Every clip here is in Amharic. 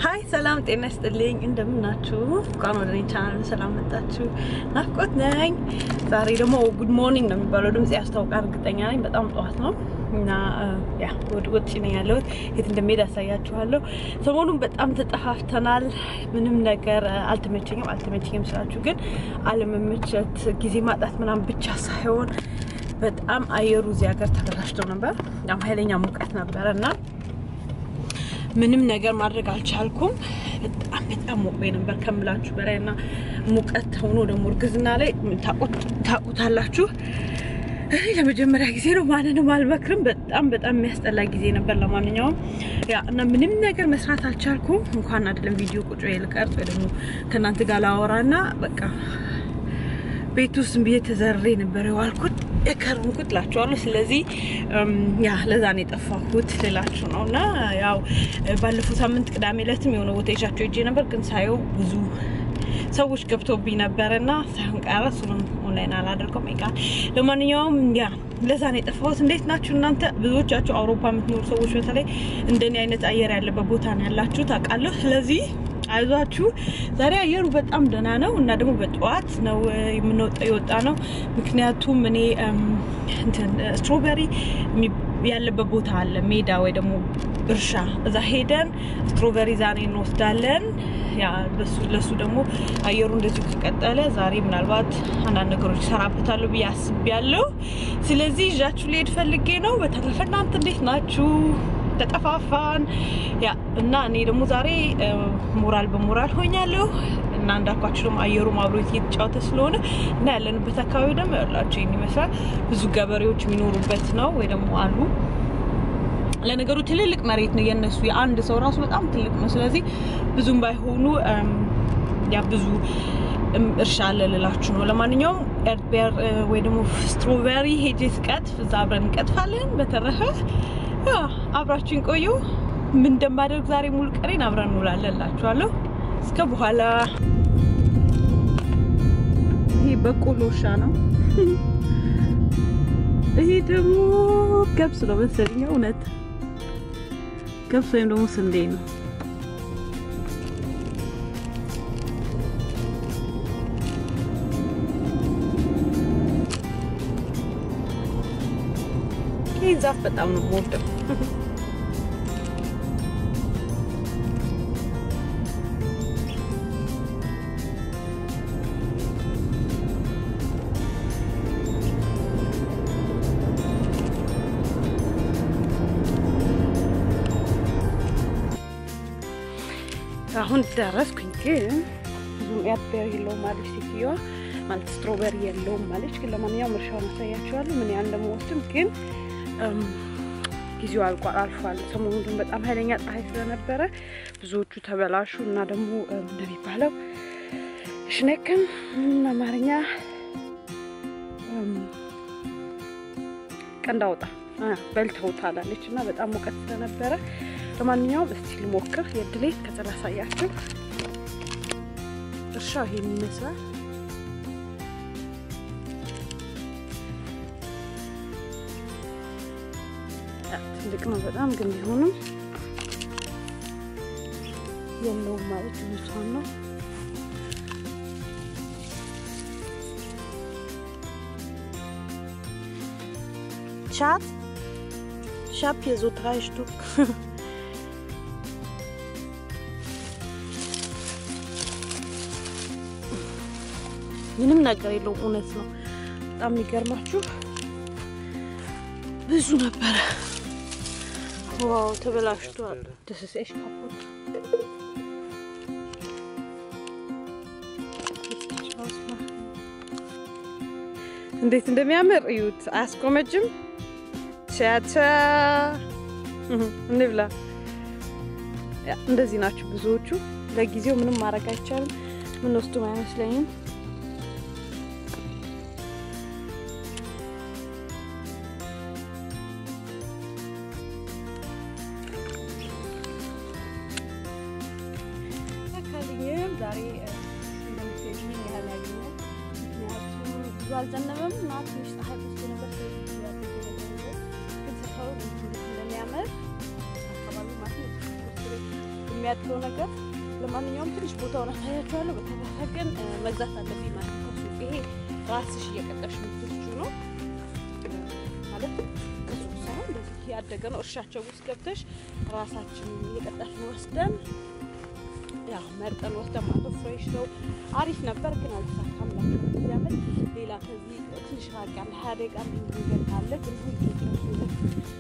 Hi, salam, ጤና ይስጥልኝ እንደምናችሁ እንኳን ወደ እኔ ቻናል ሰላም መጣችሁ ናፍቆት ነኝ ዛሬ ደግሞ ጉድ ሞርኒንግ ነው የሚባለው ድምጽ ያስታውቃል እርግጠኛ ነኝ በጣም ጠዋት ነው እና ያ ወጥ ነው ያለው የት እንደሚሄድ አሳያችኋለሁ ሰሞኑን በጣም ተጠፋፍተናል ምንም ነገር አልተመቸኝም ስላችሁ ግን አለመመቸት ጊዜ ማጣት ምናምን ብቻ ሳይሆን በጣም አየሩ እዚህ ሀገር ተበላሽቶ ነበር በጣም ኃይለኛ ሙቀት ነበርና ምንም ነገር ማድረግ አልቻልኩም በጣም ሞቆይ ነበር ከምላችሁ በላይና ሙቀት ሆኖ ደግሞ እርግዝና ላይ ታቁታላችሁ ለመጀመሪያ ጊዜ ነው ማንንም አልመክርም በጣም የሚያስጠላ ጊዜ ነበር ለማንኛውም ያ እና ምንም ነገር መስራት አልቻልኩም እንኳን አይደለም ቪዲዮ ቁጭ ይልቀርጽ ወይ ደግሞ ከናንተ ጋር ላወራና በቃ ቤቱስ እንብዬ ተዘርሬ ነበር ያልኩት እከርምኩት ላችኋለሁ ስለዚህ ያ ለዛኔ ጠፋሁት ልላችሁ ነውና ያው ባለፈው ሳምንት ቅዳሜ ዕለትም የሆነ ቦታ ይቻቸው እጄ ነበር ግን ሳይው ብዙ ሰዎች ገብቶብኝ ነበርና ሳይሆን ቀረሱን ኦንላይን አላደርኩም ይቃል ለማንኛውም ያ ለዛኔ ጠፋሁት እንዴት ናችሁ እናንተ ብዙዎቻችሁ አውሮፓ የምትኖሩ ሰዎች በተለይ እንደኔ አይነት አየር ያለበት ቦታ ነው ያላችሁ ታውቃለሁ ስለዚህ አይዟችሁ ዛሬ አየሩ በጣም ደና ነው እና ደግሞ በጧት ነው የወጣ ነው ምክንያቱም እኔ strawberry ያለበት ቦታ አለ ሜዳ ወይ ደግሞ እርሻ እዛ ሄደን strawberry ዛሬ እንወስዳለን ያ ለሱ ደግሞ አየሩ እንደዚህ ተቀጠለ ዛሬ ምናልባት አንዳንድ ነገሮች ሰራበታለሁ ቢያስብያለሁ ስለዚህ ጃችሁ ሊሄድ ፈልጌ ነው በተረፈ እናንተ እንዴት ናችሁ ተጠፋፋን ያ እና እኔ ደግሞ ዛሬ ሞራል ሆኛለሁ እና እንዳልኳችሁ ደግሞ አየሩ ማብሮት እየተጫወተ ስለሆነ እና ያለንበት አካባቢ ደግሞ ያላችሁ ይመስላል ብዙ ገበሬዎች የሚኖሩበት ነው ወይ ደግሞ አሉ ለነገሩ ትልልቅ መሬት ነው የነሱ የአንድ ሰው ራሱ በጣም ትልቅ ነው ስለዚህ ብዙም ባይሆኑ ያ ብዙ እርሻ አለላችሁ ነው ለማንኛውም ኤርቤር ወይ ደግሞ strawberry ሄጄ ስቀጥፍ እዛ አብረን እንቀጥፋለን በተረፈ አብራችሁን ቆዩ ምን እንደማደርግ ዛሬ ሙሉ ቀሬን አብረን እንውላለላችኋለሁ እስከ በኋላ ይሄ በቆሎሻ ነው ይሄ ደግሞ ገብስ ነው መሰለኝ እውነት ገብስ ወይም ደግሞ ስንዴ ነው ዛፍ በጣም ነው ሞደው አሁን ደረስኩኝ ግን ብዙም ኤርቤር የለውም ማለት ሲቲዮ ማለት strawberry የለውም ማለት ግን ለማንኛውም እርሻውን አሳያችኋለሁ ምን ያን እንደምወስድም ግን ጊዜው አልፏል ሰሞኑን በጣም ኃይለኛ ፀሐይ ስለነበረ ብዙዎቹ ተበላሹ እና ደግሞ እንደሚባለው ሽነከን እና ማርኛ ቀንዳውጣ በልተውታላለች እና በጣም ሙቀት ስለነበረ ለማንኛውም እስቲ ልሞክር የድሌ ከተላሳያችሁ እርሻው ይሄን ይመስላል ትልቅ ነው በጣም ግን ቢሆንም የለው ማለት ነው Schatz, ich habe hier so 3 Stück. ምንም ነገር የለውም እውነት ነው በጣም ይገርማችሁ ብዙ ነበር ዋው ተበላሽቷል das ist echt kaputt እንዴት እንደሚያምር እዩት አስቆመጅም ቻቻ እንብላ ያ እንደዚህ ናችሁ ብዙዎቹ ለጊዜው ምንም ማድረግ አይቻልም ምን ወስዱ አይመስለኝም ዛሬ እንደምትሄጂኝ ያላዩ ያልዘነበም ናት ትንሽ ፀሐይ ውስጥ ነበር እንደሚያምር አካባቢ ማለት ነው የሚያድለው ነገር ለማንኛውም ትንሽ ቦታውን አሳያችኋለሁ በተረፈ ግን መግዛት አለብኝ ማለት ነው ይሄ ራስሽ እየቀጠሽ የምትችሉ ነው ማለት ከሱቅ ሳይሆን እንደዚህ ያደገ ነው እርሻቸው ውስጥ ገብተሽ ራሳችን እየቀጠሽ ነው ወስደን ያ መርጠን ወስደን ማለት ፍሬሽ ነው አሪፍ ነበር ግን አልተሳካም ነበር ያመል ሌላ ከዚህ ትንሽ ራቅ ያለ ሀደጋ ነገር ካለ ግን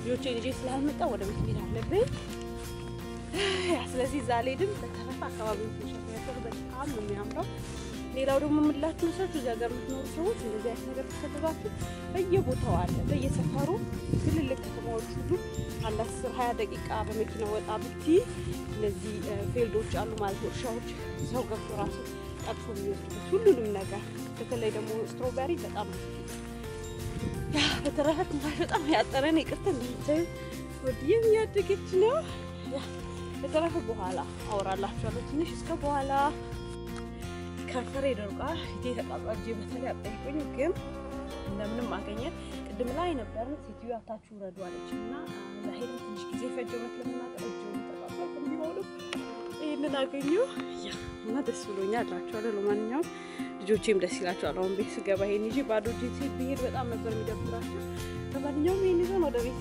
ልጆቼ ልጄ ስላልመጣ ወደ ቤት ሄድ አለብኝ ያ ስለዚህ ዛሬ ድም በተረፈ አካባቢው ተሸፈነ በጣም ነው የሚያምረው ሌላው ደግሞ ምላችሁ ሰዎች እዛ ጋር የምትኖሩ ሰዎች እንደዚህ አይነት ነገር ተከታተላችሁ በየቦታው አለ በየሰፈሩ ትልልቅ ከተማዎች ሁሉ አንድ 10-20 ደቂቃ በመኪና ወጣ ብቲ ለዚህ ፊልዶች አሉ ማለት ነው እርሻዎች ሰው ገብቶ ራሱ ቀጥፎ የሚወስዱት ሁሉንም ነገር በተለይ ደግሞ strawberry በጣም ያ በተረፈ ትንሽ በጣም ያጠረን ይቅርታ እንደዚህ ወዲም ያደገች ነው ያ በተረፈ በኋላ አወራላችኋለሁ ትንሽ እስከ በኋላ ከፈሬ ደርቋል ይተቃጣጂ በተለይ አጠይቁኝ ግን እንደምንም አገኘ ቅድም ላይ ነበር ሴትዩ አታችሁ ረዱ አለችና ለሄድ ትንሽ ጊዜ ፈጀበት ለምናቀው ተቃጣጣ እንዲሆኑ ይሄንን አገኘው ያ እና ደስ ብሎኛል አላችኋለሁ ለማንኛውም ልጆቼም ደስ ይላቸዋል አሁን ቤት ስገባ ይሄን ይዤ ባዶ ጄት ቢሄድ በጣም ነበር የሚደብራቸው ለማንኛውም ይሄን ይዘን ወደ ቤት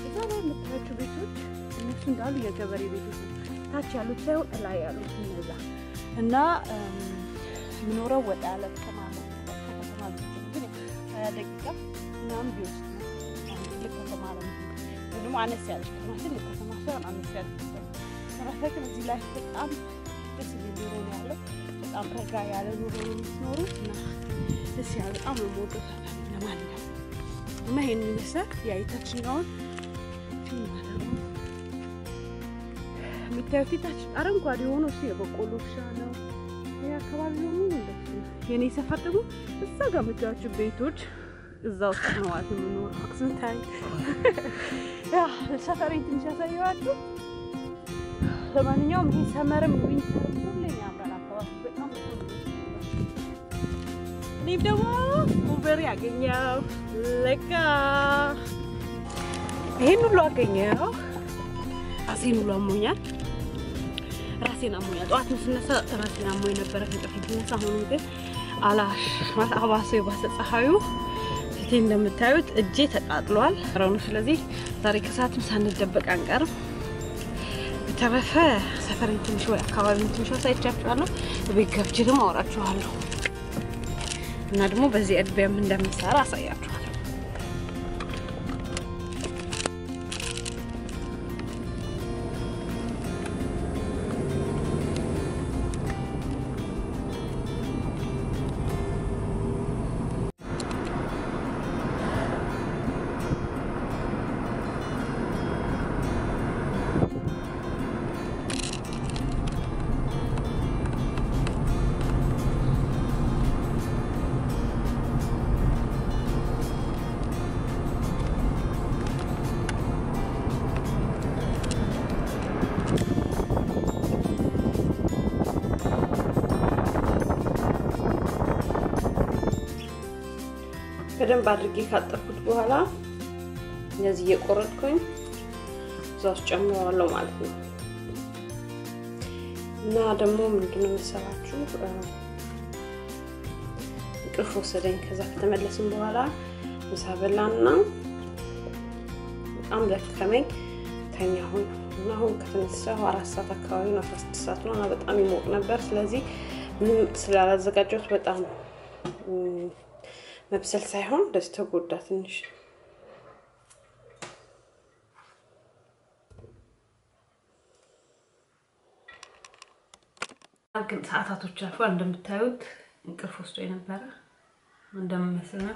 እዛው የምታዩት ቤቶች እነሱ እንዳሉ የገበሬ ቤቶች ታች ያሉት ሳይሆን ላይ ያሉት እነዛ እና ምኖረው ወጣ ያለ ከተማ ግን ደቂቃ ምናምን ቢወስድ ከተማ ደግሞ አነስ ያለች ከተማ ትልቅ ከተማ ሳይሆን አነስ ያለች ከተማ እዚህ ላይ በጣም ደስ የሚል ነው ያለው በጣም ረጋ ያለ ኑሮ የሚኖሩ እና ደስ ያለ በጣም ነው የምወደው ለማንኛውም እና ይሄንን ይመስላል ያይታችኛውን ምታዩት ታች አረንጓዴ ሆኖ የበቆሎ እርሻ ነው አካባቢ ነው የኔ ሰፈር ደግሞ እዛ ጋር ምታዩት ቤቶች እዛው ነው ማለት ነው ነው አክሰንታይ ያ ሰፈሬን ትንሽ ያሳየዋችሁ ለማንኛውም ይሄ ሰመርም ዊንተር ሁሌም ያምራል አካባቢ በጣም እኔም ደግሞ strawberry ያገኘው ለካ ይሄን ሁሉ አገኘው ራሴን ሁሉ አሞኛል ጧት ስነሳ ራሴን አሞኝ ነበር ከጥቂት አሁን ግን አላሽ አባሰ ባሰጻሃዩ እቴ እንደምታዩት እጄ ተቃጥሏል አራው ስለዚህ ዛሬ ከሰዓትም ሳንደበቅ አንቀርም ተረፈ ሰፈሬን ትንሽ ወይ አካባቢውን ትንሽ አሳይቻችኋለሁ በቤት ገብቼ ደግሞ አወራችኋለሁ እና ደግሞ በዚህ አድቤም እንደምሰራ አሳያችኋለሁ በደንብ አድርጌ ካጠፍኩት በኋላ እንደዚህ እየቆረጥኩኝ ዛስ ጨምረዋለሁ ማለት ነው እና ደግሞ ምንድነው መሰላችሁ እንቅልፍ ወሰደኝ ከዛ ከተመለስን በኋላ ምሳ በላና በጣም ደከመኝ ተኛሁ እና አሁን ከተነሳሁ 4 ሰዓት አካባቢ ነው 16 ሰዓት ነው እና በጣም ይሞቅ ነበር ስለዚህ ምንም ስላላዘጋጀሁት በጣም መብሰል ሳይሆን ደስ ተጎዳ ትንሽ ግን ሰዓታቶች አልፎ እንደምታዩት እንቅልፍ ወስዶ የነበረ እንደምመስልና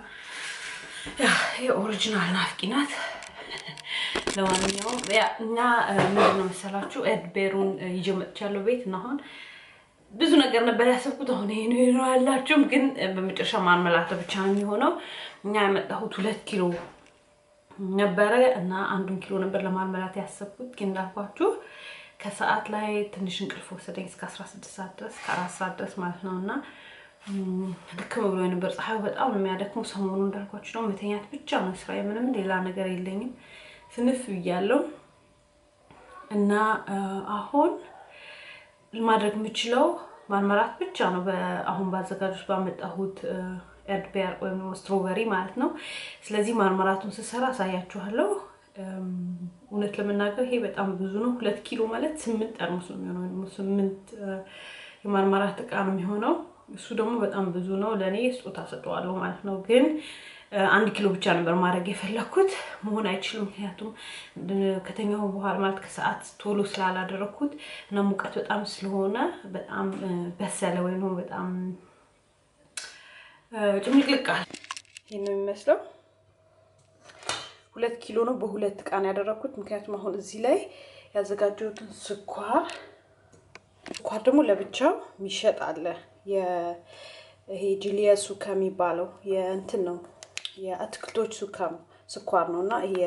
ያ የኦሪጂናል ናፍቂናት ለማንኛውም ያ እና ምንድነው መሰላችሁ ኤድቤሩን ይጀመጥቻለሁ ቤት እና አሁን ብዙ ነገር ነበር ያሰብኩት አሁን ይሄን ነው ያላችሁ ግን በመጨረሻ ማርማላደ ብቻ ነው የሚሆነው እኛ ያመጣሁት 2 ኪሎ ነበር እና 1 ኪሎ ነበር ለማርማላደ ያሰብኩት ግን እንዳልኳችሁ ከሰዓት ላይ ትንሽ እንቅልፍ ወሰደኝ እስከ 16 ሰዓት ድረስ ከ4 ሰዓት ድረስ ማለት ነውና ልክም ብሎ ነበር ፀሐዩ በጣም ነው የሚያደክመው ሰሞኑን እንዳልኳችሁ ነው መተኛት ብቻ ነው ስራዬ ምንም ሌላ ነገር የለኝም ስንፍ ይያለው እና አሁን ማድረግ የምችለው ማርማራት ብቻ ነው አሁን ባዘጋጁት ባመጣሁት ኤርድቤር ወይም ስትሮበሪ ማለት ነው ስለዚህ ማርማራቱን ስሰራ አሳያችኋለሁ እውነት ለመናገር ይሄ በጣም ብዙ ነው 2 ኪሎ ማለት 8 ጠርሙስ ነው የሚሆነው 8 የማርማራት ዕቃ ነው የሚሆነው እሱ ደግሞ በጣም ብዙ ነው ለኔ ስጦታ ሰጠዋለሁ ማለት ነው ግን 1 ኪሎ ብቻ ነበር ማድረግ የፈለኩት መሆን አይችልም ምክንያቱም ከተኛው በኋላ ማለት ከሰዓት ቶሎ ስላላደረኩት እና ሙቀት በጣም ስለሆነ በጣም በሰለ ወይ ነው በጣም ጭምልቅልቃል ይሄን ነው የሚመስለው 2 ኪሎ ነው በሁለት ቃን ያደረኩት ምክንያቱም አሁን እዚህ ላይ ያዘጋጀሁት ስኳር ደግሞ ለብቻው ሚሸጥ አለ ይሄ ጂሊየሱ ከሚባለው የእንትን ነው የአትክልቶች ስኳር ነውና ይሄ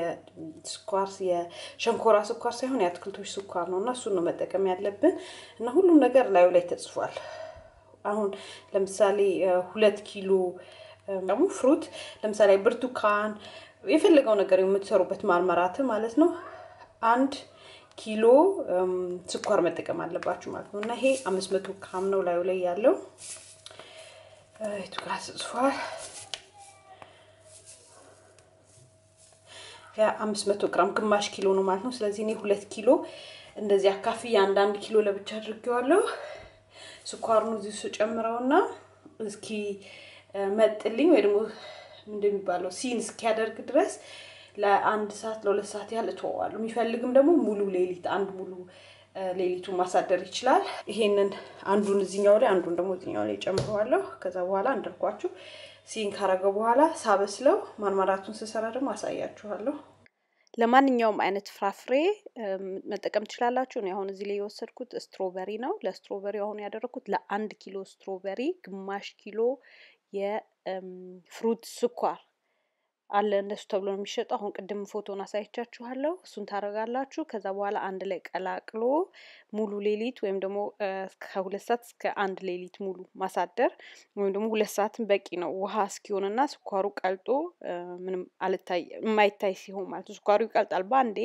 ስኳር የሸንኮራ ስኳር ሳይሆን የአትክልቶች ስኳር ነውና እሱ ነው መጠቀም ያለብን እና ሁሉም ነገር ላይ ተጽፏል አሁን ለምሳሌ 2 ኪሎ ደግሞ ፍሩት ለምሳሌ ብርቱካን የፈለገው ነገር የምትሰሩበት ማርማራት ማለት ነው 1 ኪሎ ስኳር መጠቀም አለባችሁ ማለት ነው እና ይሄ 500 ግራም ነው ላይ ያለው እቱጋስ ጽፏል ያ 500 ግራም ግማሽ ኪሎ ነው ማለት ነው ስለዚህ እኔ 2 ኪሎ እንደዚህ አካፍዬ 1 ኪሎ ለብቻ አድርጌዋለሁ ስኳሩን እዚህ ጨምረውና እስኪ መጥልኝ ወይ ደግሞ እንደሚባለው ሲን እስኪያደርግ ድረስ ለ1 ሰዓት ለ2 ሰዓት ያህል እተወዋለሁ የሚፈልግም ደግሞ ሙሉ ሌሊት አንድ ሙሉ ሌሊቱ ማሳደር ይችላል ይሄንን አንዱን እዚህኛው ላይ አንዱን ደግሞ እዚህኛው ላይ ጨምረዋለሁ ከዛ በኋላ እንደርኳችሁ ሲን ካረገው በኋላ ሳበስለው ማርማራቱን ስሰራ ደግሞ አሳያችኋለሁ ለማንኛውም አይነት ፍራፍሬ መጠቀም ትችላላችሁ ነው አሁን እዚህ ላይ የወሰድኩት ስትሮበሪ ነው ለስትሮበሪ አሁን ያደረኩት ለ1 ኪሎ ስትሮበሪ ግማሽ ኪሎ የፍሩት ስኳር አለ እንደሱ ተብሎ ነው የሚሸጠው አሁን ቅድም ፎቶን አሳይቻችኋለሁ እሱን ታረጋላችሁ ከዛ በኋላ አንድ ላይ ቀላቅሎ ሙሉ ሌሊት ወይም ደግሞ ከ2 ሰዓት እስከ 1 ሌሊት ሙሉ ማሳደር ወይም ደግሞ 2 ሰዓትን በቂ ነው ውሃ እስኪሆንና ስኳሩ ቀልጦ ምንም የማይታይ ሲሆን ማለት ስኳሩ ይቀልጣል ባንዴ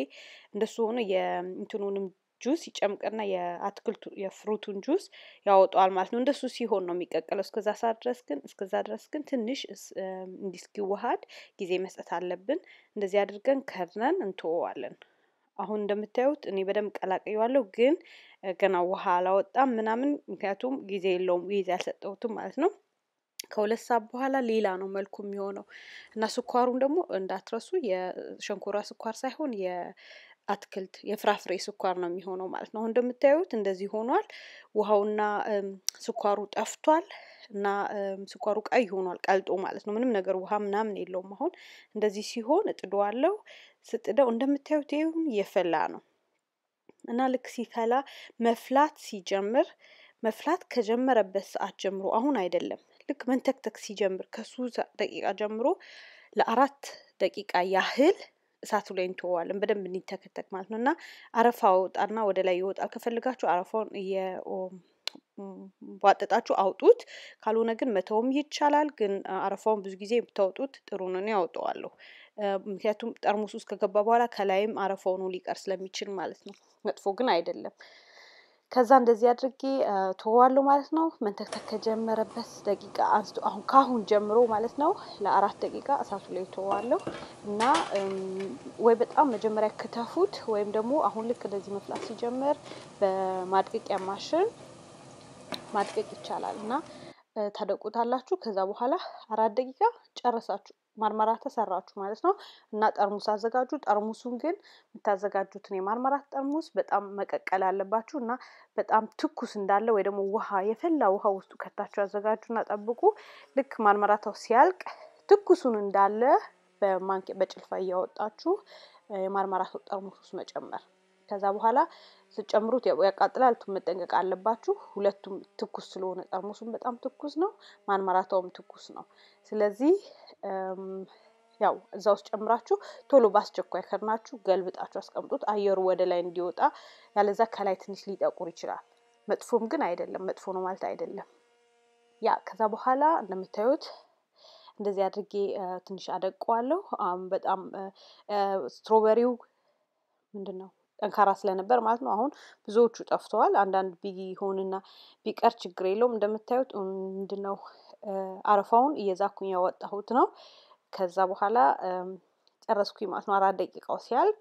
እንደሱ ሆነ የእንትኑንም ጁስ ይጨምቅና የአትክልቱ የፍሩቱን ጁስ ያወጣዋል ማለት ነው እንደሱ ሲሆን ነው የሚቀቀለው እስከዛ ድረስ ግን ትንሽ እንዲስኪዋሃድ ጊዜ መስጠት አለብን እንደዚህ አድርገን ከርነን እንተዋለን አሁን እንደምታዩት እኔ በደም ቀላቀየዋለሁ ግን ገና ውሃ አላወጣም ምናምን ምክንያቱም ጊዜ የለውም ጊዜ አልሰጠሁትም ማለት ነው ከሁለት ሰዓት በኋላ ሌላ ነው መልኩ የሚሆነው እና ስኳሩን ደግሞ እንዳትረሱ የሸንኮራ ስኳር ሳይሆን አትክልት የፍራፍሬ ስኳር ነው የሚሆነው ማለት ነው እንደምታዩት እንደዚህ ሆኗል ውሃውና ስኳሩ ጠፍቷል እና ስኳሩ ቀይ ሆኗል ቀልጦ ማለት ነው ምንም ነገር ውሃ ምናምን የለውም አሁን እንደዚህ ሲሆን እጥደዋለሁ ስጥደው እንደምታዩት ይሁን የፈላ ነው እና ልክ ሲፈላ መፍላት ከጀመረበት ሰዓት ጀምሮ አሁን አይደለም ልክ መንተክተክ ሲጀምር ከሱ ደቂቃ ጀምሮ ለ4 ደቂቃ ያህል እሳቱ ላይ እንተዋለን በደንብ እንዲተከተክ ማለት ነውና አረፋው ጣና ወደ ላይ ይወጣል ከፈልጋችሁ አረፋውን ባጠጣችሁ አውጡት ካልሆነ ግን መተውም ይቻላል ግን አረፋውን ብዙ ጊዜ ብታውጡት ጥሩ ነው ያወጣዋለሁ ምክንያቱም ጠርሙስ ውስጥ ከገባ በኋላ ከላይም አረፋው ነው ሊቀር ስለሚችል ማለት ነው መጥፎ ግን አይደለም ከዛ እንደዚህ አድርጌ ተዋዋለሁ ማለት ነው መንተክተክ ከጀመረበት ደቂቃ አንስቶ አሁን ካሁን ጀምሮ ማለት ነው ለ4 ደቂቃ እሳቱ ላይ ተዋዋለሁ እና ወይ በጣም መጀመሪያ ከተፉት ወይም ደግሞ አሁን ልክ እንደዚህ መፍላት ሲጀምር በማድቀቂያ ማሽን ማድቀቅ ይቻላልና ታደቁታላችሁ ከዛ በኋላ 4 ደቂቃ ጨረሳችሁ ማርማራት ተሰራችሁ ማለት ነው እና ጠርሙስ አዘጋጁ ጠርሙሱን ግን የምታዘጋጁትን የማርማራት ጠርሙስ በጣም መቀቀል አለባችሁና በጣም ትኩስ እንዳለ ወይ ደግሞ የፈላ ውሃ ውስጥ ከታችሁ አዘጋጁና ጠብቁ ልክ ማርማራታው ሲያልቅ ትኩሱን እንዳለ በጭልፋ ያወጣችሁ የማርማራት ጠርሙስ ውስጥ መጨመር ከዛ በኋላ ስጨምሩት ያቃጥላል መጠንቀቅ አለባችሁ ሁለቱም ትኩስ ስለሆነ ጠርሙሱም በጣም ትኩስ ነው ማርማራታውም ትኩስ ነው ስለዚህ ያው እዛው ጨምራችሁ ቶሎ ባስቸኳይ ከርናችሁ ገልብጣችሁ አስቀምጡት አየሩ ወደ ላይ እንዲወጣ ያለዛ ከላይ ትንሽ ሊጠቁር ይችላል መጥፎም ግን አይደለም መጥፎ ነው ማለት አይደለም ያ ከዛ በኋላ እንደምታዩት እንደዚህ አድርጌ ትንሽ አደቀዋለሁ በጣም ስትሮበሪው ምንድነው ጠንካራ ስለነበር ማለት ነው አሁን ብዙዎቹ ጠፍተዋል አንዳንድ ቢሆንና ቢቀር ችግር የለውም እንደምታዩት ምንድነው አረፋውን እየዛኩኝ ያወጣሁት ነው ከዛ በኋላ ጨረስኩኝ ማለት ነው 4 ደቂቃው ሲያልቅ